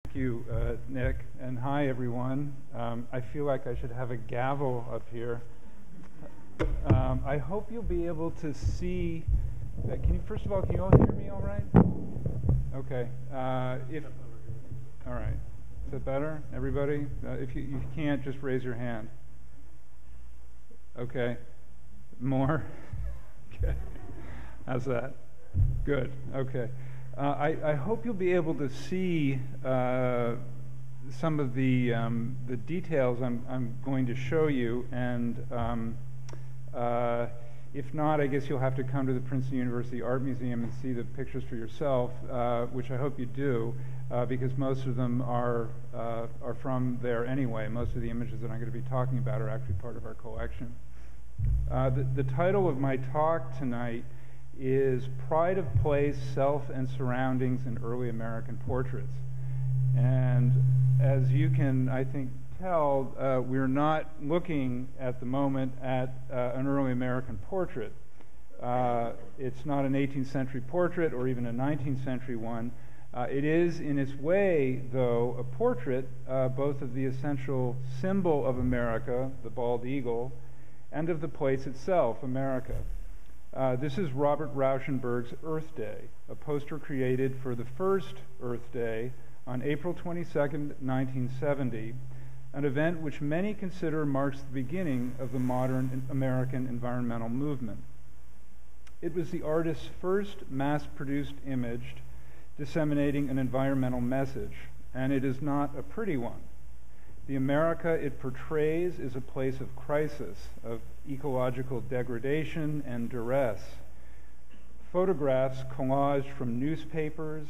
Thank you, Nick, and hi, everyone. I feel like I should have a gavel up here. I hope you'll be able to see. First of all, can you all hear me all right? Okay. All right. Is that better, everybody? If you can't, just raise your hand. Okay. More? Okay. How's that? Good. Okay. I hope you'll be able to see some of the details I'm going to show you, and if not, I guess you'll have to come to the Princeton University Art Museum and see the pictures for yourself, which I hope you do, because most of them are from there anyway. Most of the images that I'm going to be talking about are actually part of our collection. The title of my talk tonight is Pride of Place, Self and Surroundings in Early American Portraits. And as you can, I think, tell, we're not looking at the moment at an early American portrait. It's not an 18th century portrait or even a 19th century one. It is, in its way, though, a portrait both of the essential symbol of America, the bald eagle, and of the place itself, America. This is Robert Rauschenberg's Earth Day, a poster created for the first Earth Day on April 22nd, 1970, an event which many consider marks the beginning of the modern American environmental movement. It was the artist's first mass-produced image disseminating an environmental message, and it is not a pretty one. The America it portrays is a place of crisis, of ecological degradation and duress. Photographs collaged from newspapers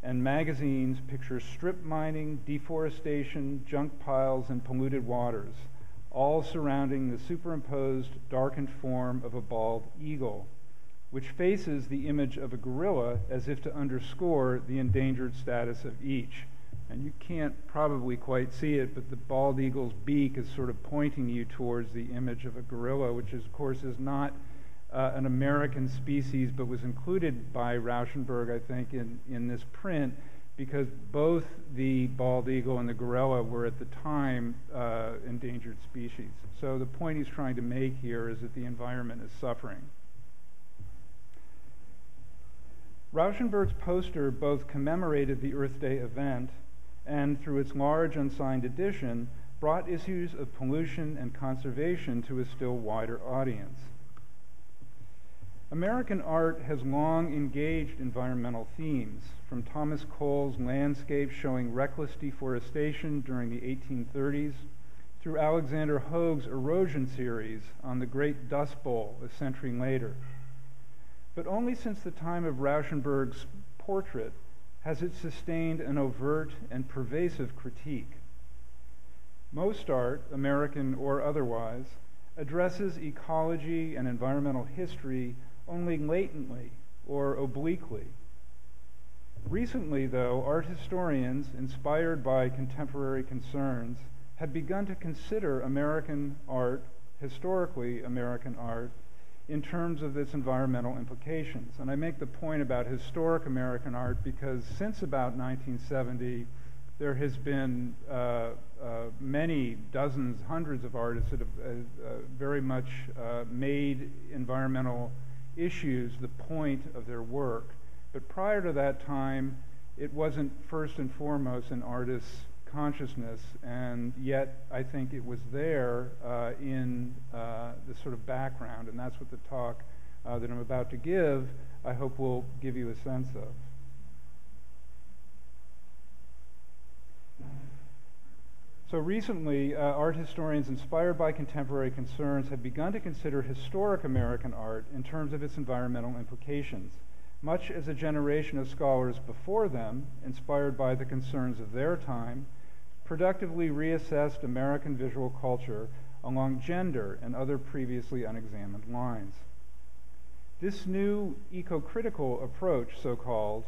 and magazines picture strip mining, deforestation, junk piles, and polluted waters, all surrounding the superimposed, darkened form of a bald eagle, which faces the image of a gorilla as if to underscore the endangered status of each. And you can't probably quite see it, but the bald eagle's beak is sort of pointing you towards the image of a gorilla, which is, of course, is not an American species, but was included by Rauschenberg, I think, in this print, because both the bald eagle and the gorilla were at the time endangered species. So the point he's trying to make here is that the environment is suffering. Rauschenberg's poster both commemorated the Earth Day event and, through its large unsigned edition, brought issues of pollution and conservation to a still wider audience. American art has long engaged environmental themes, from Thomas Cole's landscapes showing reckless deforestation during the 1830s, through Alexander Hoag's erosion series on the Great Dust Bowl a century later. But only since the time of Rauschenberg's portrait has it sustained an overt and pervasive critique. Most art, American or otherwise, addresses ecology and environmental history only latently or obliquely. Recently, though, art historians, inspired by contemporary concerns, have begun to consider American art, historically American art, in terms of its environmental implications. And I make the point about historic American art because since about 1970, there has been many dozens, hundreds of artists that have very much made environmental issues the point of their work. But prior to that time, it wasn't first and foremost an artist's consciousness, and yet I think it was there in the sort of background, and that's what the talk that I'm about to give, I hope will give you a sense of. So recently, art historians inspired by contemporary concerns have begun to consider historic American art in terms of its environmental implications, much as a generation of scholars before them, inspired by the concerns of their time, productively reassessed American visual culture along gender and other previously unexamined lines. This new eco-critical approach, so-called,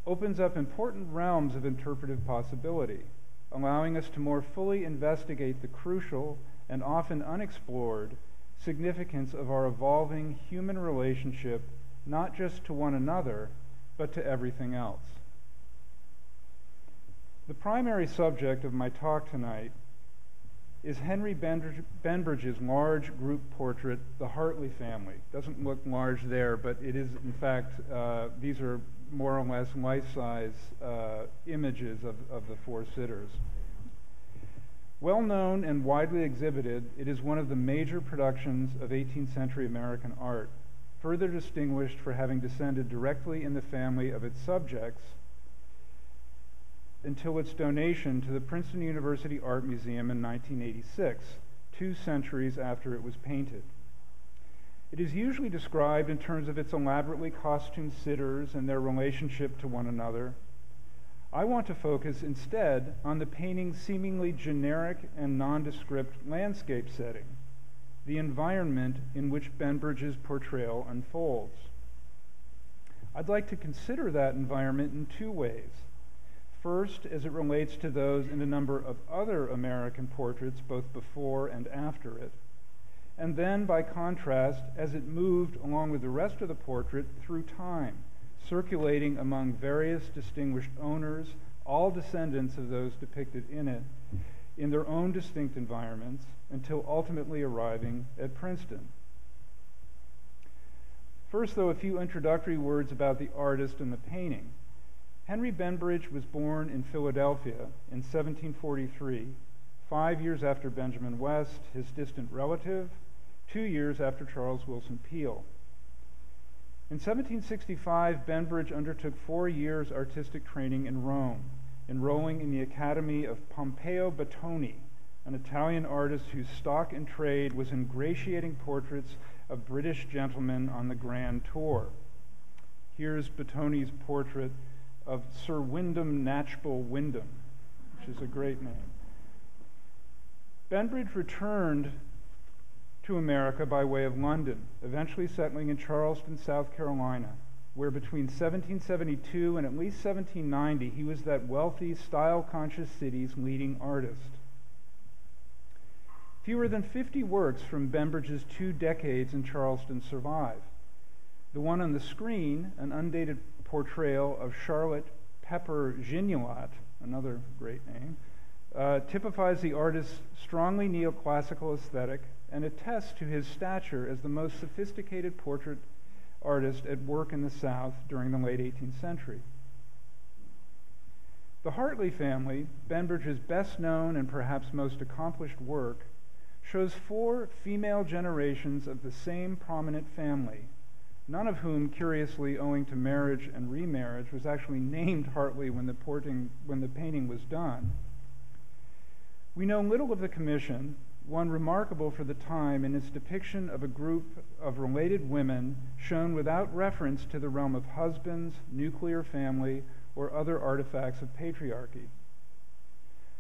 opens up important realms of interpretive possibility, allowing us to more fully investigate the crucial and often unexplored significance of our evolving human relationship, not just to one another, but to everything else. The primary subject of my talk tonight is Henry Benbridge's large group portrait, The Hartley Family. Doesn't look large there, but it is, in fact, these are more or less life-size images of the four sitters. Well known and widely exhibited, it is one of the major productions of 18th century American art, further distinguished for having descended directly in the family of its subjects until its donation to the Princeton University Art Museum in 1986, 2 centuries after it was painted. It is usually described in terms of its elaborately costumed sitters and their relationship to one another. I want to focus instead on the painting's seemingly generic and nondescript landscape setting, the environment in which Benbridge's portrayal unfolds. I'd like to consider that environment in 2 ways. First, as it relates to those in a number of other American portraits, both before and after it, and then, by contrast, as it moved, along with the rest of the portrait, through time, circulating among various distinguished owners, all descendants of those depicted in it, in their own distinct environments, until ultimately arriving at Princeton. First, though, a few introductory words about the artist and the painting. Henry Benbridge was born in Philadelphia in 1743, 5 years after Benjamin West, his distant relative, 2 years after Charles Willson Peale. In 1765, Benbridge undertook 4 years artistic training in Rome, enrolling in the Academy of Pompeo Battoni, an Italian artist whose stock in trade was ingratiating portraits of British gentlemen on the Grand Tour. Here's Battoni's portrait of Sir Wyndham Knatchbull Wyndham, which is a great name. Benbridge returned to America by way of London, eventually settling in Charleston, South Carolina, where between 1772 and at least 1790 he was that wealthy, style-conscious city's leading artist. Fewer than 50 works from Benbridge's 2 decades in Charleston survive. The one on the screen, an undated portrayal of Charlotte Pepper Gignolot, another great name, typifies the artist's strongly neoclassical aesthetic and attests to his stature as the most sophisticated portrait artist at work in the South during the late 18th century. The Hartley Family, Benbridge's best known and perhaps most accomplished work, shows 4 female generations of the same prominent family, none of whom, curiously, owing to marriage and remarriage, was actually named Hartley when the painting was done. We know little of the commission, one remarkable for the time in its depiction of a group of related women shown without reference to the realm of husbands, nuclear family, or other artifacts of patriarchy.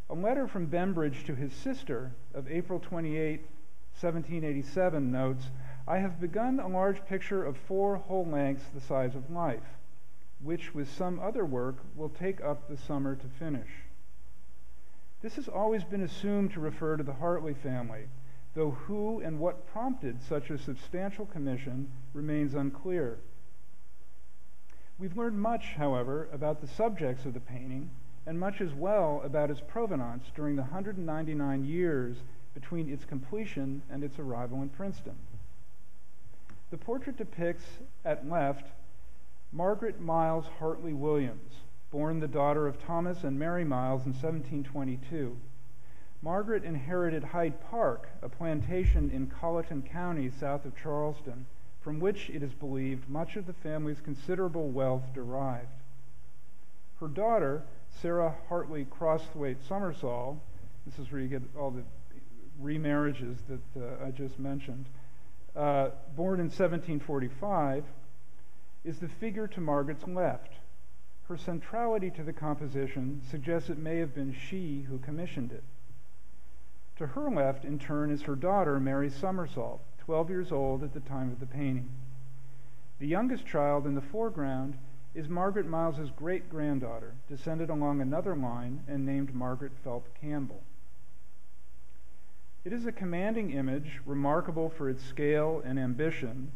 A letter from Benbridge to his sister of April 28, 1787 notes, "I have begun a large picture of 4 whole lengths the size of life, which with some other work will take up the summer to finish." This has always been assumed to refer to the Hartley family, though who and what prompted such a substantial commission remains unclear. We've learned much, however, about the subjects of the painting, and much as well about its provenance during the 199 years between its completion and its arrival in Princeton. The portrait depicts, at left, Margaret Miles Hartley Williams, born the daughter of Thomas and Mary Miles in 1722. Margaret inherited Hyde Park, a plantation in Colleton County south of Charleston, from which it is believed much of the family's considerable wealth derived. Her daughter, Sarah Hartley Crosthwaite Summersall, this is where you get all the remarriages that I just mentioned, born in 1745, is the figure to Margaret's left. Her centrality to the composition suggests it may have been she who commissioned it. To her left, in turn, is her daughter, Mary Summersall, 12 years old at the time of the painting. The youngest child in the foreground is Margaret Miles's great-granddaughter, descended along another line and named Margaret Phelps Campbell. It is a commanding image, remarkable for its scale and ambition,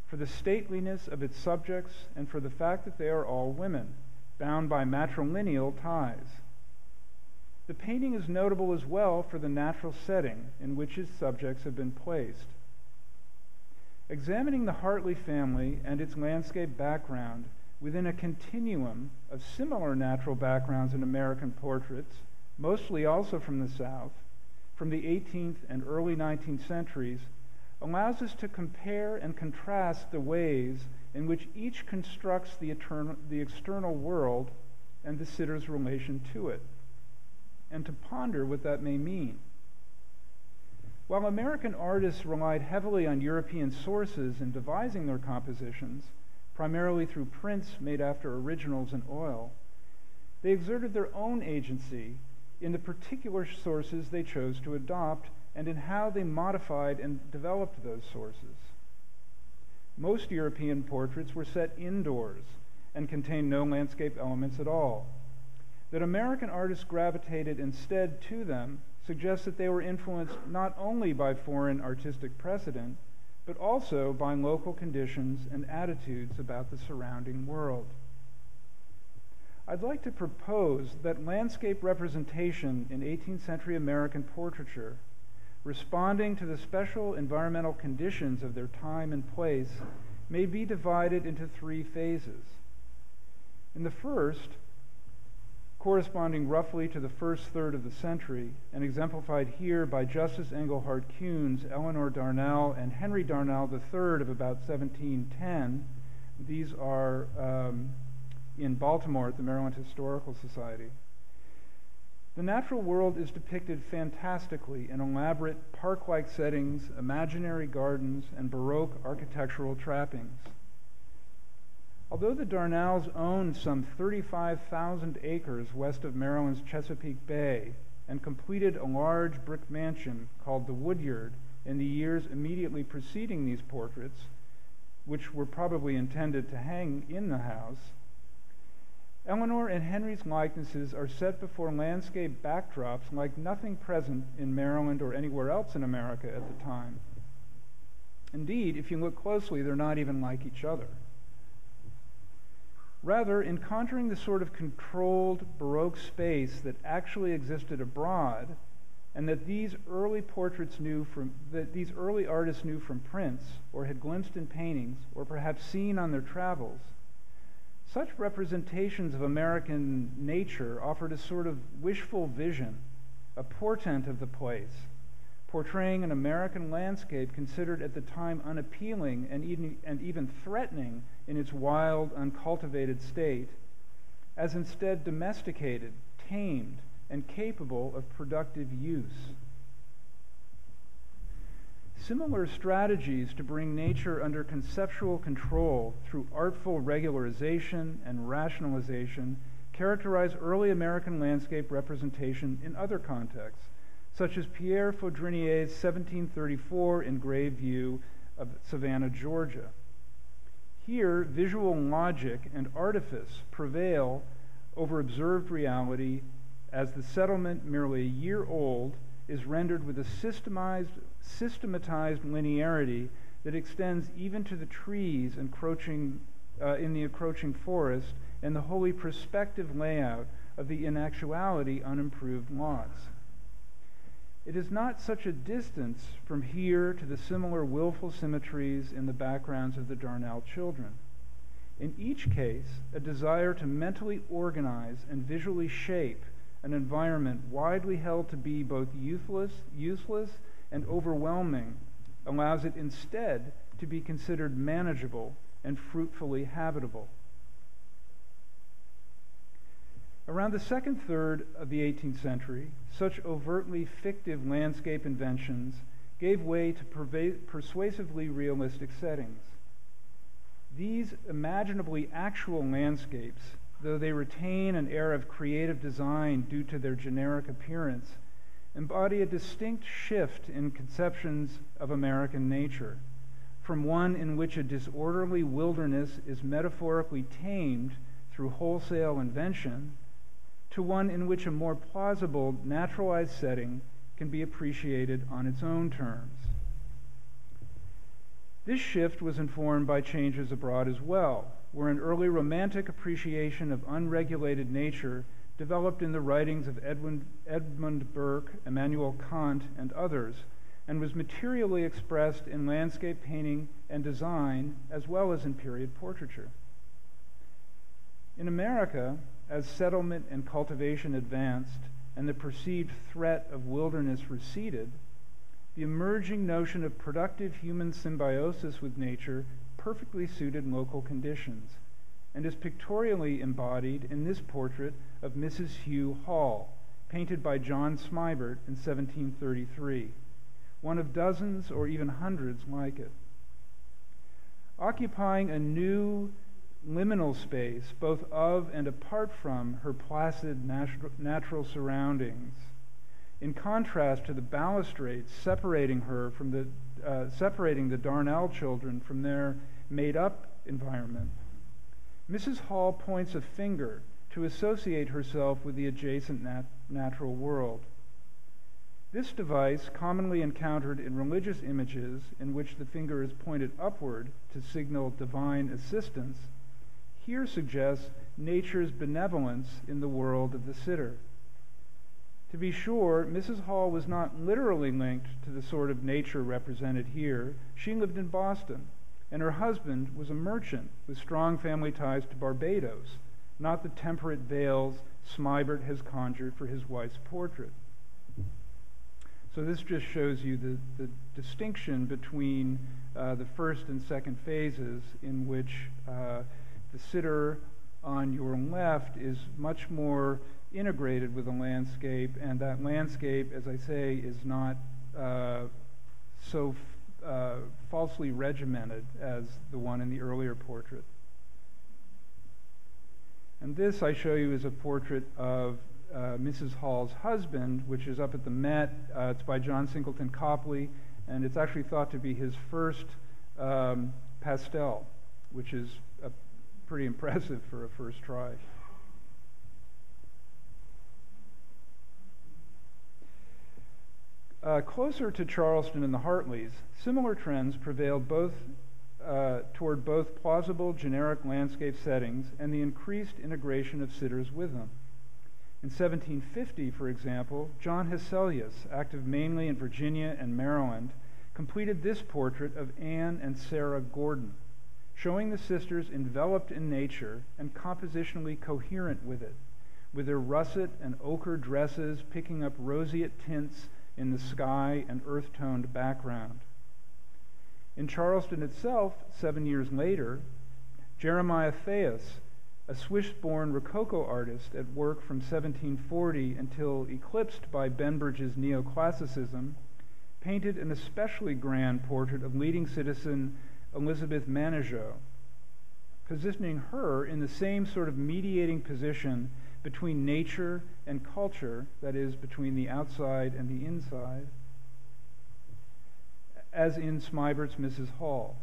for the stateliness of its subjects, and for the fact that they are all women, bound by matrilineal ties. The painting is notable as well for the natural setting in which its subjects have been placed. Examining the Hartley family and its landscape background within a continuum of similar natural backgrounds in American portraits, mostly also from the South, from the 18th and early 19th centuries, allows us to compare and contrast the ways in which each constructs the external world and the sitter's relation to it, and to ponder what that may mean. While American artists relied heavily on European sources in devising their compositions, primarily through prints made after originals in oil, they exerted their own agency in the particular sources they chose to adopt and in how they modified and developed those sources. Most European portraits were set indoors and contained no landscape elements at all. That American artists gravitated instead to them suggests that they were influenced not only by foreign artistic precedent, but also by local conditions and attitudes about the surrounding world. I'd like to propose that landscape representation in 18th century American portraiture, responding to the special environmental conditions of their time and place, may be divided into three phases. In the first, corresponding roughly to the first third of the century, and exemplified here by Justice Engelhard Kuhn's Eleanor Darnell and Henry Darnell III of about 1710. These are in Baltimore at the Maryland Historical Society. The natural world is depicted fantastically in elaborate park-like settings, imaginary gardens, and Baroque architectural trappings. Although the Darnells owned some 35,000 acres west of Maryland's Chesapeake Bay and completed a large brick mansion called the Woodyard in the years immediately preceding these portraits, which were probably intended to hang in the house, Eleanor and Henry's likenesses are set before landscape backdrops like nothing present in Maryland or anywhere else in America at the time. Indeed, if you look closely, they're not even like each other. Rather, in conjuring the sort of controlled Baroque space that actually existed abroad, and that these early artists knew from prints, or had glimpsed in paintings, or perhaps seen on their travels, such representations of American nature offered a sort of wishful vision, a portent of the place, portraying an American landscape considered at the time unappealing and even threatening in its wild, uncultivated state, as instead domesticated, tamed, and capable of productive use. Similar strategies to bring nature under conceptual control through artful regularization and rationalization characterize early American landscape representation in other contexts, such as Pierre Faudrinier's 1734 engraved view of Savannah, Georgia. Here, visual logic and artifice prevail over observed reality as the settlement, merely a year old, is rendered with a systematized linearity that extends even to the trees encroaching in the encroaching forest and the wholly perspective layout of the in actuality unimproved lots. It is not such a distance from here to the similar willful symmetries in the backgrounds of the Darnell children. In each case, a desire to mentally organize and visually shape an environment widely held to be both useless, and overwhelming allows it instead to be considered manageable and fruitfully habitable. Around the second third of the 18th century, such overtly fictive landscape inventions gave way to persuasively realistic settings. These imaginably actual landscapes, though they retain an air of creative design due to their generic appearance, embody a distinct shift in conceptions of American nature, from one in which a disorderly wilderness is metaphorically tamed through wholesale invention, to one in which a more plausible, naturalized setting can be appreciated on its own terms. This shift was informed by changes abroad as well, where an early romantic appreciation of unregulated nature developed in the writings of Edmund Burke, Immanuel Kant, and others, and was materially expressed in landscape painting and design, as well as in period portraiture. In America, as settlement and cultivation advanced and the perceived threat of wilderness receded, the emerging notion of productive human symbiosis with nature perfectly suited local conditions, and is pictorially embodied in this portrait of Mrs. Hugh Hall, painted by John Smibert in 1733, one of dozens or even hundreds like it. Occupying a new liminal space, both of and apart from her placid natural surroundings, in contrast to the balustrades separating the Darnell children from their made-up environment, Mrs. Hall points a finger to associate herself with the adjacent natural world. This device, commonly encountered in religious images in which the finger is pointed upward to signal divine assistance, here suggests nature's benevolence in the world of the sitter. To be sure, Mrs. Hall was not literally linked to the sort of nature represented here. She lived in Boston, and her husband was a merchant with strong family ties to Barbados, not the temperate vales Smibert has conjured for his wife's portrait. So this just shows you the distinction between the first and second phases, in which the sitter on your left is much more integrated with the landscape, and that landscape, as I say, is not so falsely regimented as the one in the earlier portrait. And this I show you is a portrait of Mrs. Hall's husband, which is up at the Met. It's by John Singleton Copley, and it's actually thought to be his first pastel, which is pretty impressive for a first try. Closer to Charleston and the Hartleys, similar trends prevailed toward both plausible generic landscape settings and the increased integration of sitters with them. In 1750, for example, John Hesselius, active mainly in Virginia and Maryland, completed this portrait of Anne and Sarah Gordon, showing the sisters enveloped in nature and compositionally coherent with it, with their russet and ochre dresses picking up roseate tints in the sky and earth-toned background. In Charleston itself, 7 years later, Jeremiah Theus, a Swiss-born Rococo artist at work from 1740 until eclipsed by Benbridge's neoclassicism, painted an especially grand portrait of leading citizen Elizabeth Manigault, positioning her in the same sort of mediating position between nature and culture, that is, between the outside and the inside, as in Smibert's Mrs. Hall.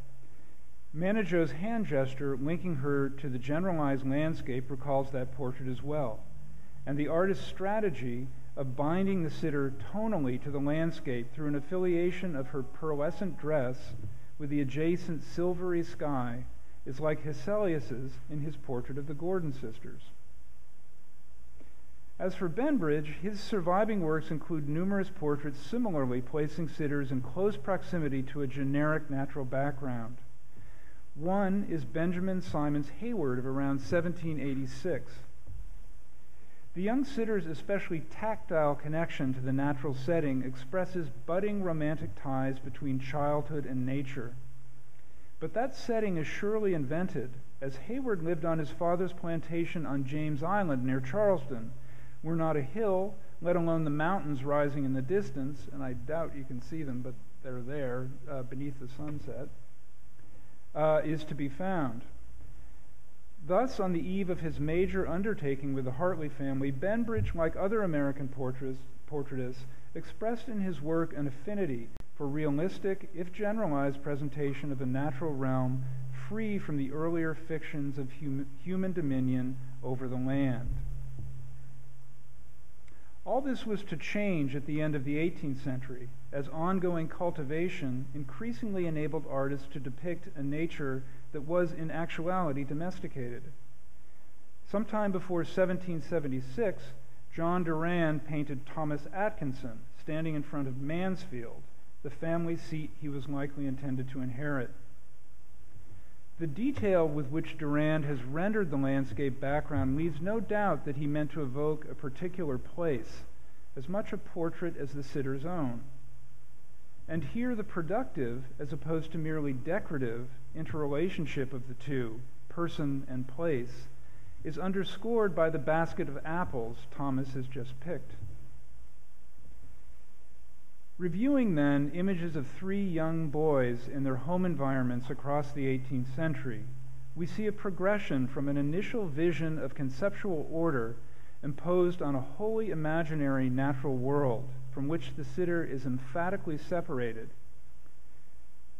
Manigault's hand gesture linking her to the generalized landscape recalls that portrait as well, and the artist's strategy of binding the sitter tonally to the landscape through an affiliation of her pearlescent dress with the adjacent silvery sky is like Hesselius's in his portrait of the Gordon sisters. As for Benbridge, his surviving works include numerous portraits similarly placing sitters in close proximity to a generic natural background. One is Benjamin Simons Hayward of around 1786. The young sitter's especially tactile connection to the natural setting expresses budding romantic ties between childhood and nature. But that setting is surely invented, as Hayward lived on his father's plantation on James Island near Charleston, where not a hill, let alone the mountains rising in the distance, and I doubt you can see them, but they're there beneath the sunset, is to be found. Thus, on the eve of his major undertaking with the Hartley family, Benbridge, like other American portraitists, expressed in his work an affinity for realistic, if generalized, presentation of a natural realm free from the earlier fictions of human dominion over the land. All this was to change at the end of the 18th century, as ongoing cultivation increasingly enabled artists to depict a nature that was in actuality domesticated. Sometime before 1776, John Duran painted Thomas Atkinson standing in front of Mansfield, the family seat he was likely intended to inherit. The detail with which Duran has rendered the landscape background leaves no doubt that he meant to evoke a particular place, as much a portrait as the sitter's own. And here the productive, as opposed to merely decorative, interrelationship of the two, person and place, is underscored by the basket of apples Thomas has just picked. Reviewing, then, images of three young boys in their home environments across the 18th century, we see a progression from an initial vision of conceptual order imposed on a wholly imaginary natural world from which the sitter is emphatically separated,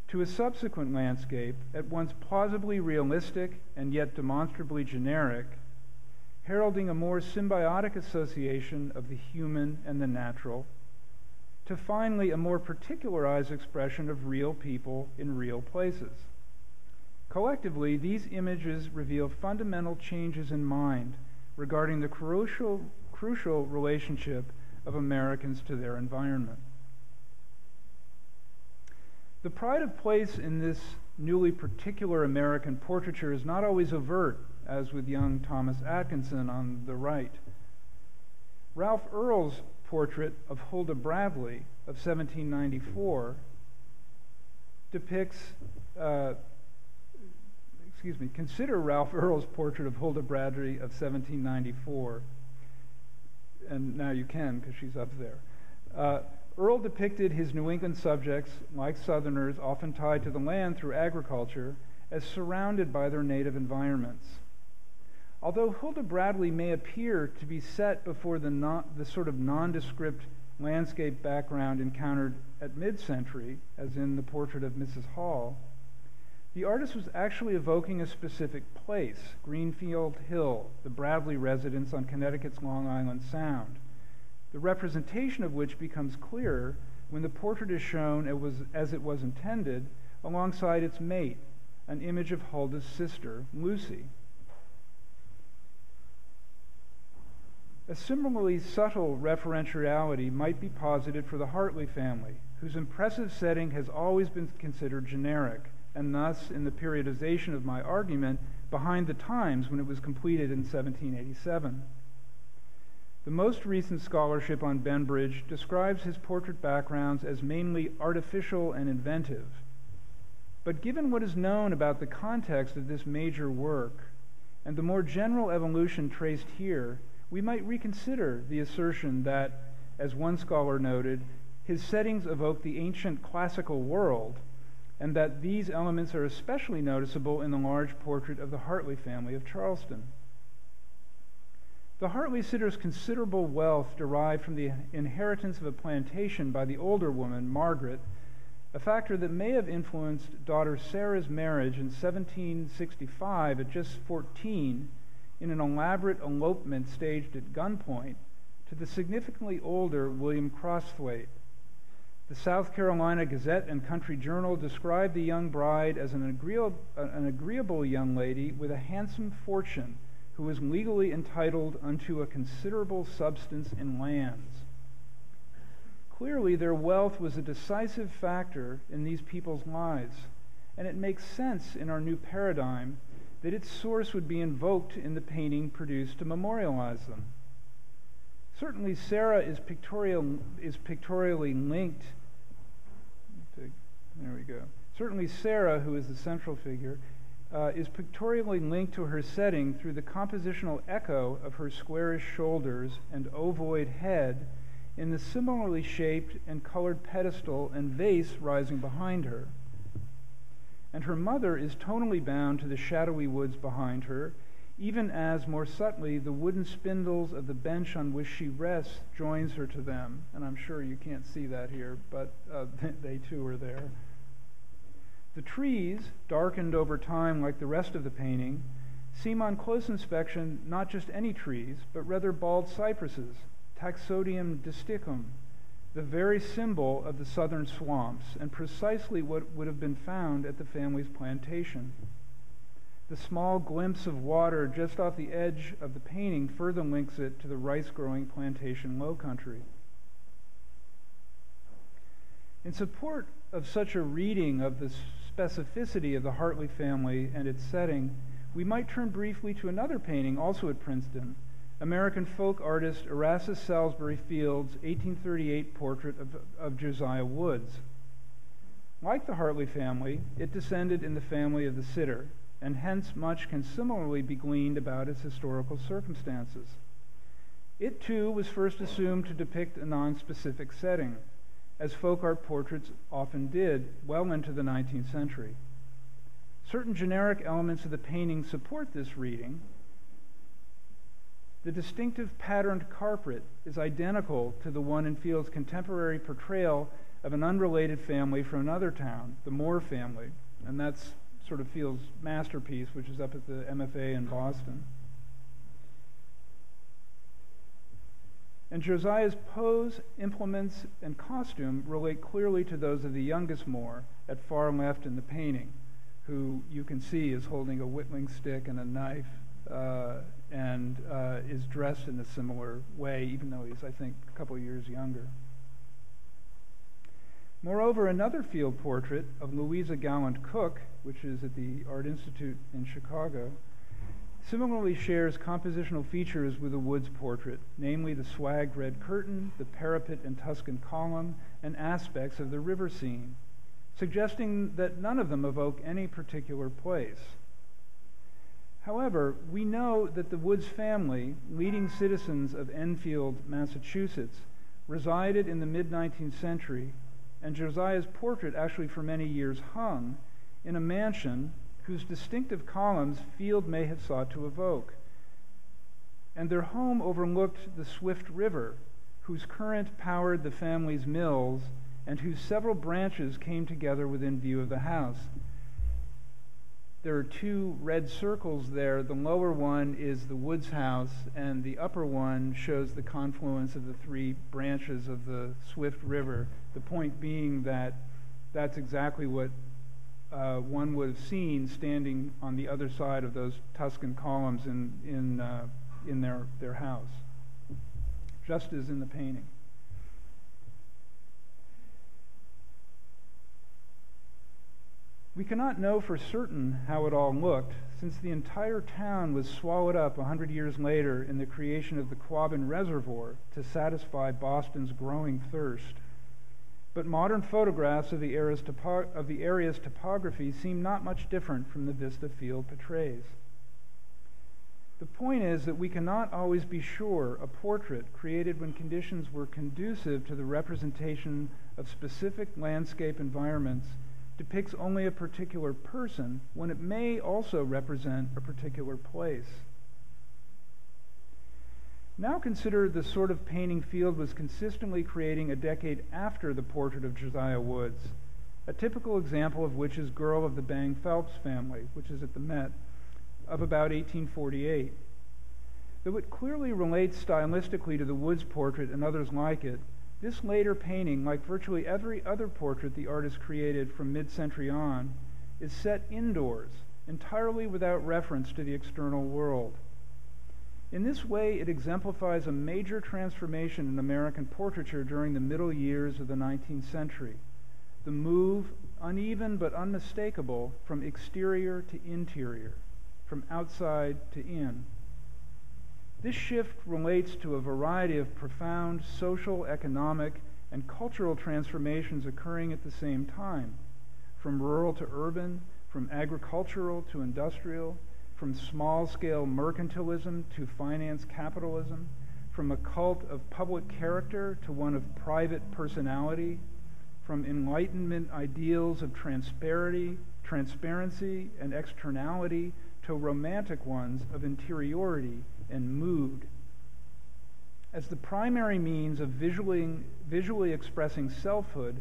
to a subsequent landscape at once plausibly realistic and yet demonstrably generic, heralding a more symbiotic association of the human and the natural, to finally a more particularized expression of real people in real places. Collectively, these images reveal fundamental changes in mind regarding the crucial relationship of Americans to their environment. The pride of place in this newly particular American portraiture is not always overt, as with young Thomas Atkinson on the right. Ralph Earl's portrait of Huldah Bradley of 1794 consider Ralph Earl's portrait of Huldah Bradley of 1794, and now you can because she's up there. Earl depicted his New England subjects, like Southerners, often tied to the land through agriculture, as surrounded by their native environments. Although Huldah Bradley may appear to be set before the sort of nondescript landscape background encountered at mid-century, as in the portrait of Mrs. Hall, the artist was actually evoking a specific place, Greenfield Hill, the Bradley residence on Connecticut's Long Island Sound, the representation of which becomes clearer when the portrait is shown as it was intended alongside its mate, an image of Huldah's sister, Lucy. A similarly subtle referentiality might be posited for the Hartley family, whose impressive setting has always been considered generic, and thus, in the periodization of my argument, behind the times when it was completed in 1787. The most recent scholarship on Benbridge describes his portrait backgrounds as mainly artificial and inventive. But given what is known about the context of this major work, and the more general evolution traced here, we might reconsider the assertion that, as one scholar noted, his settings evoke the ancient classical world, and that these elements are especially noticeable in the large portrait of the Hartley family of Charleston. The Hartley sitter's considerable wealth derived from the inheritance of a plantation by the older woman, Margaret, a factor that may have influenced daughter Sarah's marriage in 1765 at just 14 in an elaborate elopement staged at gunpoint to the significantly older William Crosthwaite. The South Carolina Gazette and Country Journal described the young bride as an agreeable young lady with a handsome fortune who was legally entitled unto a considerable substance in lands. Clearly, their wealth was a decisive factor in these people's lives, and it makes sense in our new paradigm that its source would be invoked in the painting produced to memorialize them. Certainly, Sarah is pictorially linked. There we go. Certainly, Sarah, who is the central figure, is pictorially linked to her setting through the compositional echo of her squarish shoulders and ovoid head in the similarly shaped and colored pedestal and vase rising behind her. And her mother is tonally bound to the shadowy woods behind her, even as, more subtly, the wooden spindles of the bench on which she rests joins her to them. And I'm sure you can't see that here, but they too are there. The trees, darkened over time like the rest of the painting, seem on close inspection not just any trees, but rather bald cypresses, Taxodium disticum, the very symbol of the southern swamps, and precisely what would have been found at the family's plantation. The small glimpse of water just off the edge of the painting further links it to the rice-growing plantation low country. In support of such a reading of the specificity of the Hartley family and its setting, we might turn briefly to another painting also at Princeton, American folk artist Erastus Salisbury Field's 1838 portrait of Josiah Woods. Like the Hartley family, it descended in the family of the sitter, and hence much can similarly be gleaned about its historical circumstances. It, too, was first assumed to depict a non-specific setting, as folk art portraits often did well into the 19th century. Certain generic elements of the painting support this reading. The distinctive patterned carpet is identical to the one in Field's contemporary portrayal of an unrelated family from another town, the Moore family, and that's sort of Field's masterpiece, which is up at the MFA in Boston. And Josiah's pose, implements, and costume relate clearly to those of the youngest Moore at far left in the painting, who you can see is holding a whittling stick and a knife and is dressed in a similar way, even though he's, I think, a couple of years younger. Moreover, another Field portrait of Louisa Gallant Cook, which is at the Art Institute in Chicago, similarly shares compositional features with the Woods portrait, namely the swagged red curtain, the parapet and Tuscan column, and aspects of the river scene, suggesting that none of them evoke any particular place. However, we know that the Woods family, leading citizens of Enfield, Massachusetts, resided in the mid-19th century, and Josiah's portrait actually for many years hung in a mansion whose distinctive columns Field may have sought to evoke. And their home overlooked the swift river, whose current powered the family's mills and whose several branches came together within view of the house. There are two red circles there. The lower one is the Woods house, and the upper one shows the confluence of the three branches of the swift river. The point being that that's exactly what one would have seen standing on the other side of those Tuscan columns in their house, just as in the painting. We cannot know for certain how it all looked, since the entire town was swallowed up 100 years later in the creation of the Quabbin Reservoir to satisfy Boston's growing thirst. But modern photographs of the area's topography seem not much different from the vista Field portrays. The point is that we cannot always be sure a portrait created when conditions were conducive to the representation of specific landscape environments depicts only a particular person when it may also represent a particular place. Now consider the sort of painting Field was consistently creating a decade after the portrait of Josiah Woods, a typical example of which is Girl of the Bang Phelps family, which is at the Met, of about 1848. Though it clearly relates stylistically to the Woods portrait and others like it, this later painting, like virtually every other portrait the artist created from mid-century on, is set indoors, entirely without reference to the external world. In this way, it exemplifies a major transformation in American portraiture during the middle years of the 19th century, the move, uneven but unmistakable, from exterior to interior, from outside to in. This shift relates to a variety of profound social, economic, and cultural transformations occurring at the same time, from rural to urban, from agricultural to industrial, from small-scale mercantilism to finance capitalism, from a cult of public character to one of private personality, from Enlightenment ideals of transparency and externality to romantic ones of interiority and mood. As the primary means of visually expressing selfhood,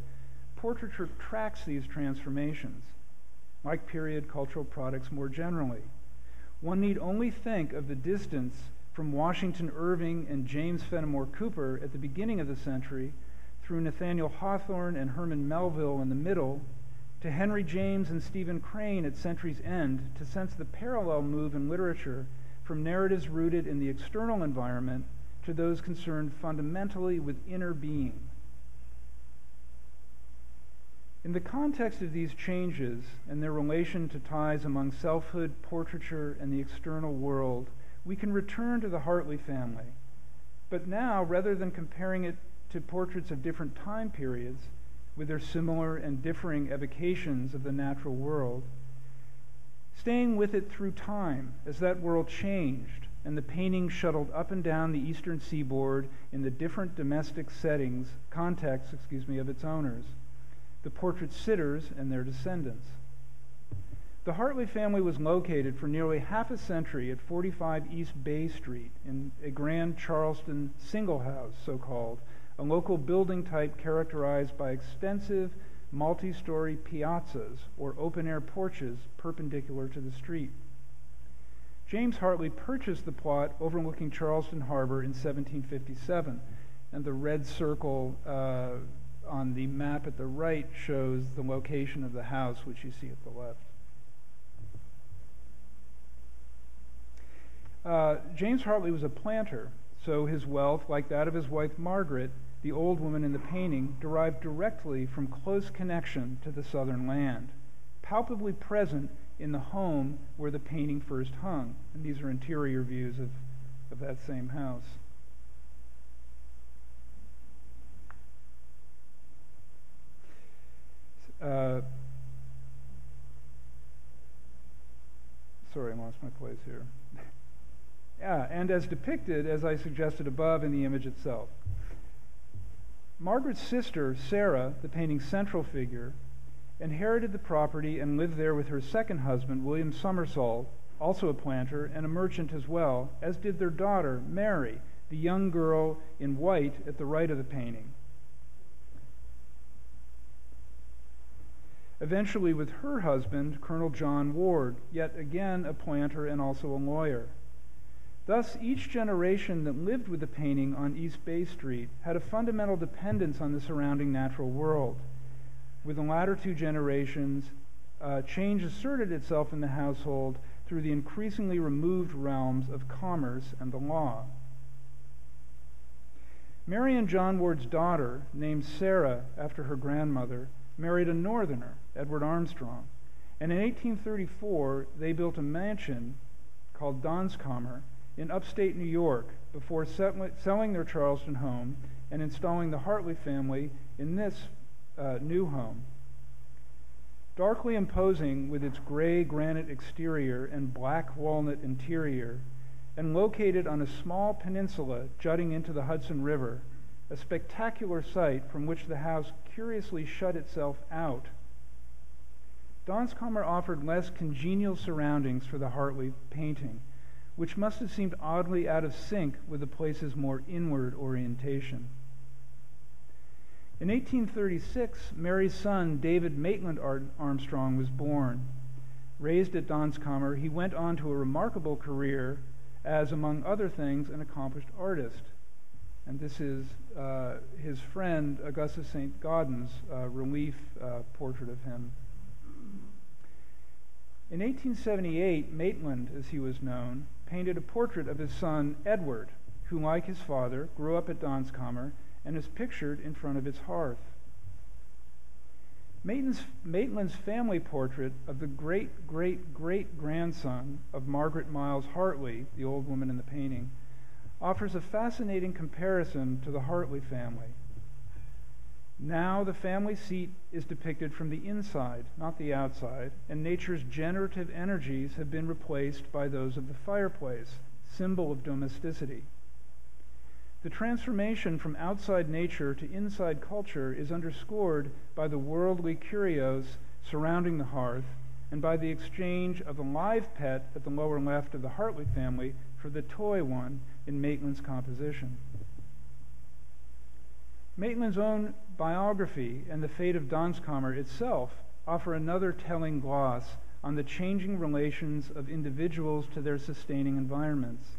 portraiture tracks these transformations, like period cultural products more generally. One need only think of the distance from Washington Irving and James Fenimore Cooper at the beginning of the century, through Nathaniel Hawthorne and Herman Melville in the middle, to Henry James and Stephen Crane at Century's End to sense the parallel move in literature from narratives rooted in the external environment to those concerned fundamentally with inner being. In the context of these changes and their relation to ties among selfhood, portraiture, and the external world, we can return to the Hartley family. But now, rather than comparing it to portraits of different time periods, with their similar and differing evocations of the natural world, staying with it through time as that world changed and the painting shuttled up and down the eastern seaboard in the different domestic contexts of its owners, the portrait sitters and their descendants. The Hartley family was located for nearly half a century at 45 East Bay Street in a grand Charleston single house, so-called, a local building type characterized by extensive multi-story piazzas or open-air porches perpendicular to the street. James Hartley purchased the plot overlooking Charleston Harbor in 1757, and the red circle on the map at the right shows the location of the house, which you see at the left. James Hartley was a planter, so his wealth, like that of his wife Margaret, the old woman in the painting, derived directly from close connection to the southern land, palpably present in the home where the painting first hung. And these are interior views of that same house. Sorry, I lost my place here. Yeah, and as depicted, as I suggested above, in the image itself. Margaret's sister, Sarah, the painting's central figure, inherited the property and lived there with her second husband, William Somersault, also a planter and a merchant as well, as did their daughter, Mary, the young girl in white at the right of the painting. Eventually with her husband, Colonel John Ward, yet again a planter and also a lawyer. Thus, each generation that lived with the painting on East Bay Street had a fundamental dependence on the surrounding natural world. With the latter two generations, change asserted itself in the household through the increasingly removed realms of commerce and the law. Mary and John Ward's daughter, named Sarah after her grandmother, married a northerner, Edward Armstrong, and in 1834 they built a mansion called Donscomer in upstate New York before selling their Charleston home and installing the Hartley family in this new home. Darkly imposing with its gray granite exterior and black walnut interior, and located on a small peninsula jutting into the Hudson River, a spectacular sight from which the house curiously shut itself out. Donscomer offered less congenial surroundings for the Hartley painting, which must have seemed oddly out of sync with the place's more inward orientation. In 1836, Mary's son, David Maitland Armstrong, was born. Raised at Donscomer, he went on to a remarkable career as, among other things, an accomplished artist. And this is his friend, Augustus St. Gaudens' relief portrait of him. In 1878, Maitland, as he was known, painted a portrait of his son, Edward, who, like his father, grew up at Donscomer and is pictured in front of its hearth. Maitland's family portrait of the great-great-great-grandson of Margaret Miles Hartley, the old woman in the painting, offers a fascinating comparison to the Hartley family. Now the family seat is depicted from the inside, not the outside, and nature's generative energies have been replaced by those of the fireplace, symbol of domesticity. The transformation from outside nature to inside culture is underscored by the worldly curios surrounding the hearth and by the exchange of a live pet at the lower left of the Hartley family for the toy one in Maitland's composition. Maitland's own biography and the fate of Donscomer itself offer another telling gloss on the changing relations of individuals to their sustaining environments.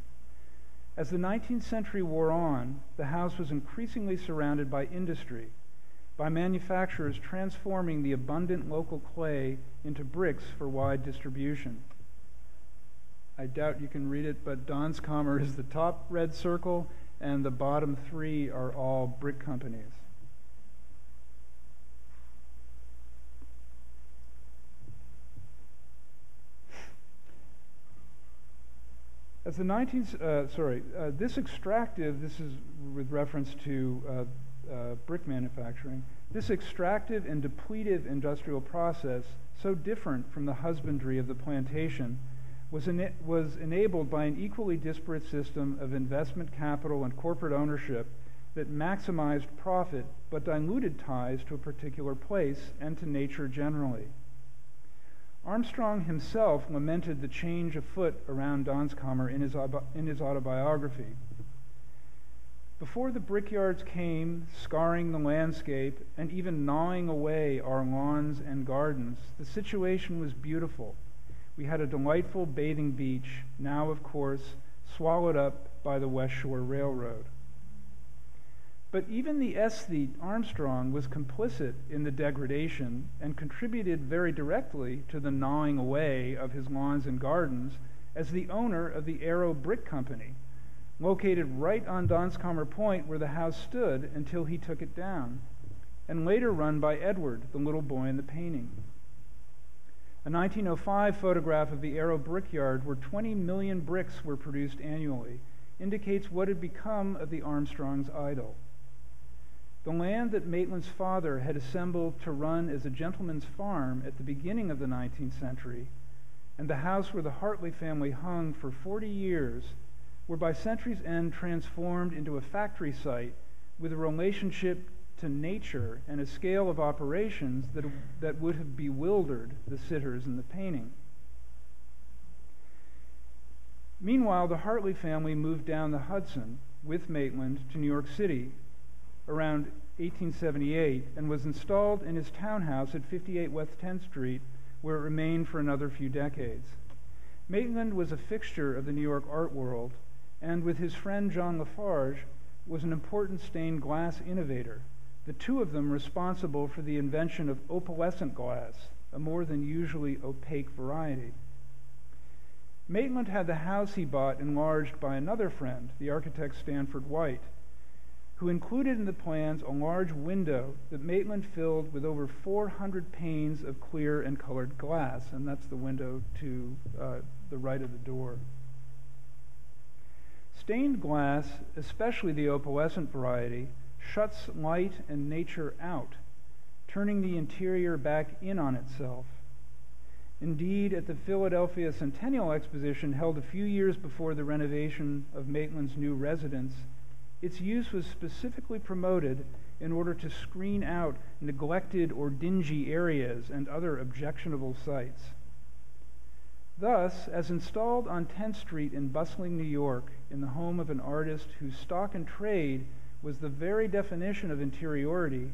As the 19th century wore on, the house was increasingly surrounded by industry. by manufacturers transforming the abundant local clay into bricks for wide distribution. I doubt you can read it, but Danskammer is the top red circle, and the bottom three are all brick companies. As the this extractive, this is with reference to brick manufacturing, this extractive and depletive industrial process, so different from the husbandry of the plantation, was enabled by an equally disparate system of investment capital and corporate ownership that maximized profit but diluted ties to a particular place and to nature generally. Armstrong himself lamented the change afoot around Danskammer in his autobiography. Before the brickyards came, scarring the landscape and even gnawing away our lawns and gardens, the situation was beautiful. We had a delightful bathing beach, now, of course, swallowed up by the West Shore Railroad. But even the aesthete Armstrong was complicit in the degradation and contributed very directly to the gnawing away of his lawns and gardens as the owner of the Arrow Brick Company, located right on Danskammer Point where the house stood until he took it down, and later run by Edward, the little boy in the painting. A 1905 photograph of the Arrow Brickyard, where 20 million bricks were produced annually, indicates what had become of the Armstrong's idol. The land that Maitland's father had assembled to run as a gentleman's farm at the beginning of the 19th century, and the house where the Hartley family hung for 40 years, were by century's end transformed into a factory site with a relationship to nature and a scale of operations that would have bewildered the sitters in the painting. Meanwhile, the Hartley family moved down the Hudson with Maitland to New York City around 1878 and was installed in his townhouse at 58 West 10th Street, where it remained for another few decades. Maitland was a fixture of the New York art world, and with his friend John Lafarge was an important stained glass innovator, the two of them responsible for the invention of opalescent glass, a more than usually opaque variety. Maitland had the house he bought enlarged by another friend, the architect Stanford White, who included in the plans a large window that Maitland filled with over 400 panes of clear and colored glass, and that's the window to the right of the door. Stained glass, especially the opalescent variety, shuts light and nature out, turning the interior back in on itself. Indeed, at the Philadelphia Centennial Exposition held a few years before the renovation of Maitland's new residence, its use was specifically promoted in order to screen out neglected or dingy areas and other objectionable sites. Thus, as installed on 10th Street in bustling New York in the home of an artist whose stock and trade was the very definition of interiority,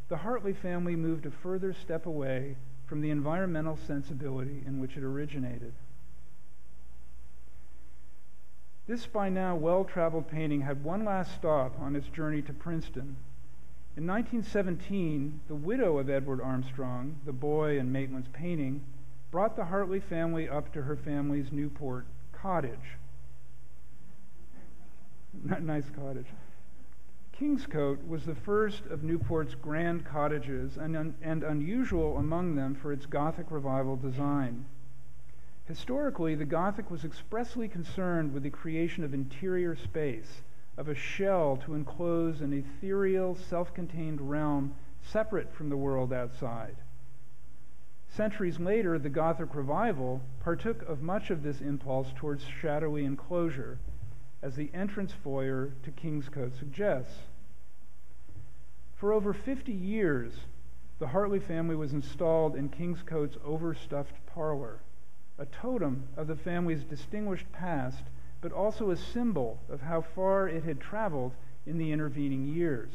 the Hartley family moved a further step away from the environmental sensibility in which it originated. This by now well-traveled painting had one last stop on its journey to Princeton. In 1917, the widow of Edward Armstrong, the boy in Maitland's painting, brought the Hartley family up to her family's Newport cottage. Nice cottage. Kingscote was the first of Newport's grand cottages and unusual among them for its Gothic revival design. Historically, the Gothic was expressly concerned with the creation of interior space, of a shell to enclose an ethereal, self-contained realm separate from the world outside. Centuries later, the Gothic revival partook of much of this impulse towards shadowy enclosure, as the entrance foyer to Kingscote suggests. For over 50 years, the Hartley family was installed in Kingscote's overstuffed parlor, a totem of the family's distinguished past, but also a symbol of how far it had traveled in the intervening years,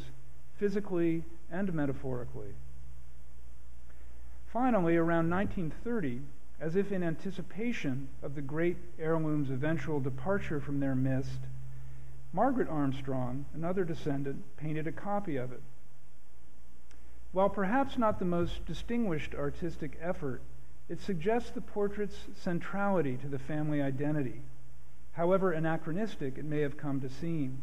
physically and metaphorically. Finally, around 1930, as if in anticipation of the great heirloom's eventual departure from their midst, Margaret Armstrong, another descendant, painted a copy of it. While perhaps not the most distinguished artistic effort, it suggests the portrait's centrality to the family identity, however anachronistic it may have come to seem.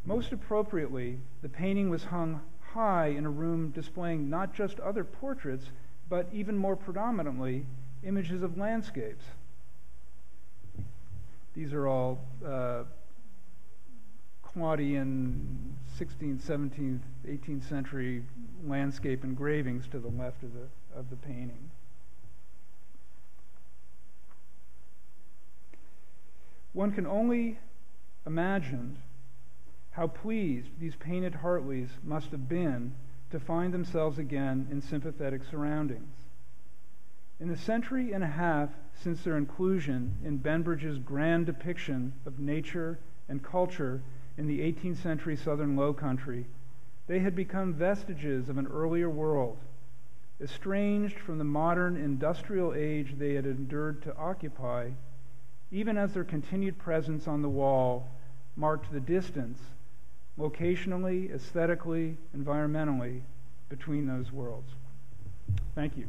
Most appropriately, the painting was hung high in a room displaying not just other portraits, but even more predominantly, images of landscapes. These are all Claudian 16th, 17th, 18th century landscape engravings to the left of the painting. One can only imagine how pleased these painted Hartleys must have been to find themselves again in sympathetic surroundings. In the century and a half since their inclusion in Benbridge's grand depiction of nature and culture in the 18th century Southern Low Country, they had become vestiges of an earlier world, estranged from the modern industrial age they had endured to occupy, even as their continued presence on the wall marked the distance, locationally, aesthetically, environmentally, between those worlds. Thank you.